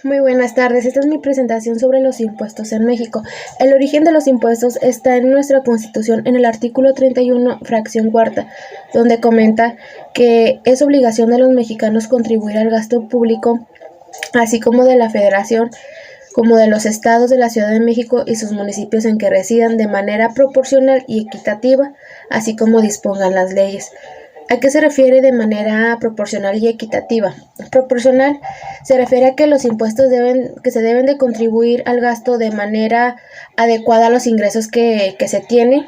Muy buenas tardes, esta es mi presentación sobre los impuestos en México. El origen de los impuestos está en nuestra Constitución en el artículo 31, fracción cuarta, donde comenta que es obligación de los mexicanos contribuir al gasto público, así como de la Federación, como de los estados de la Ciudad de México y sus municipios en que residan de manera proporcional y equitativa, así como dispongan las leyes. ¿A qué se refiere de manera proporcional y equitativa? Proporcional se refiere a que los impuestos se deben de contribuir al gasto de manera adecuada a los ingresos que se tiene,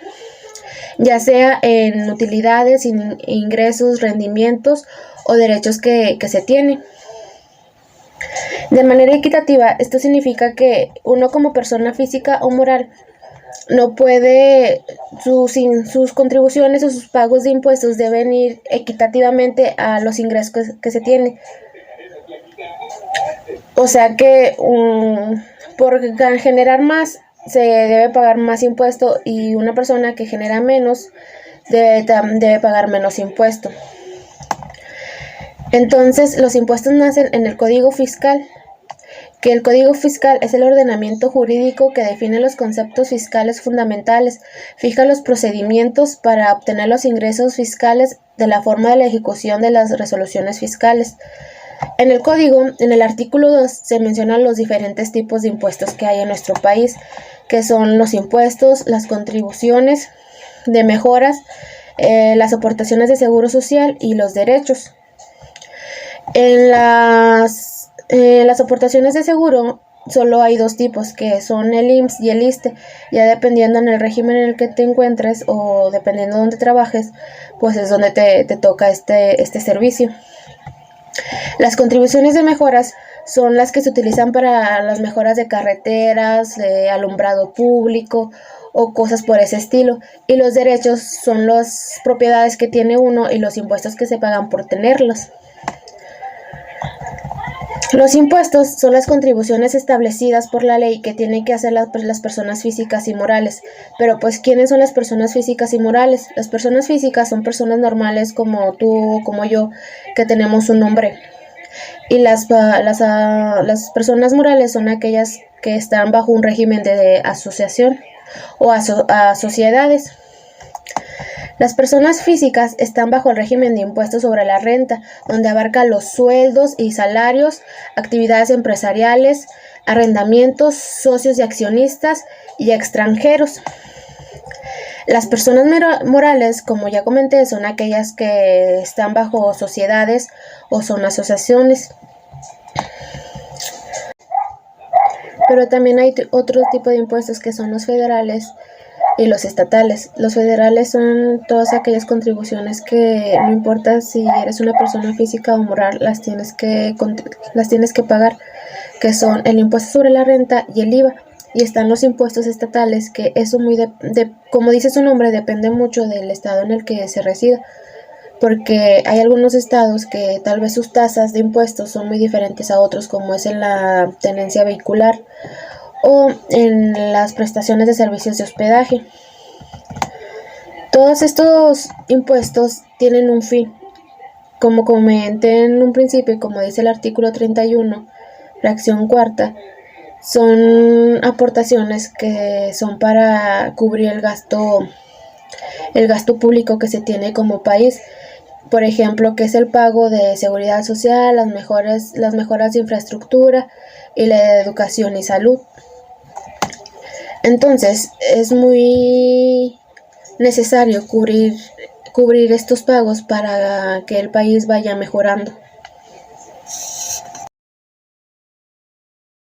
ya sea en utilidades, ingresos, rendimientos o derechos que se tiene. De manera equitativa, esto significa que uno como persona física o moral no puede, sus contribuciones o sus pagos de impuestos deben ir equitativamente a los ingresos que se tiene. O sea que por generar más se debe pagar más impuesto y una persona que genera menos debe pagar menos impuesto. Entonces, los impuestos nacen en el Código Fiscal, que el Código Fiscal es el ordenamiento jurídico que define los conceptos fiscales fundamentales, fija los procedimientos para obtener los ingresos fiscales de la forma de la ejecución de las resoluciones fiscales. En el Código, en el artículo 2, se mencionan los diferentes tipos de impuestos que hay en nuestro país, que son los impuestos, las contribuciones de mejoras, las aportaciones de seguro social y los derechos. En las aportaciones de seguro solo hay dos tipos, que son el IMSS y el ISSSTE. Ya dependiendo en el régimen en el que te encuentres o dependiendo de dónde trabajes, pues es donde te toca este servicio. Las contribuciones de mejoras son las que se utilizan para las mejoras de carreteras, de alumbrado público o cosas por ese estilo. Y los derechos son las propiedades que tiene uno y los impuestos que se pagan por tenerlos. Los impuestos son las contribuciones establecidas por la ley que tienen que hacer las personas físicas y morales. Pero pues, ¿quiénes son las personas físicas y morales? Las personas físicas son personas normales como tú o como yo, que tenemos un nombre. Y las personas morales son aquellas que están bajo un régimen de asociación o a sociedades. Las personas físicas están bajo el régimen de impuestos sobre la renta, donde abarca los sueldos y salarios, actividades empresariales, arrendamientos, socios y accionistas y extranjeros. Las personas morales, como ya comenté, son aquellas que están bajo sociedades o son asociaciones. Pero también hay otro tipo de impuestos que son los federales y los estatales. Los federales son todas aquellas contribuciones que no importa si eres una persona física o moral, las tienes que pagar, que son el impuesto sobre la renta y el IVA. Y están los impuestos estatales, que eso como dice su nombre, depende mucho del estado en el que se resida, porque hay algunos estados que tal vez sus tasas de impuestos son muy diferentes a otros, como es en la tenencia vehicular o en las prestaciones de servicios de hospedaje. Todos estos impuestos tienen un fin. Como comenté en un principio y como dice el artículo 31, fracción cuarta, son aportaciones que son para cubrir el gasto público que se tiene como país. Por ejemplo, que es el pago de seguridad social, las mejoras de infraestructura y la de educación y salud. Entonces, es muy necesario cubrir estos pagos para que el país vaya mejorando.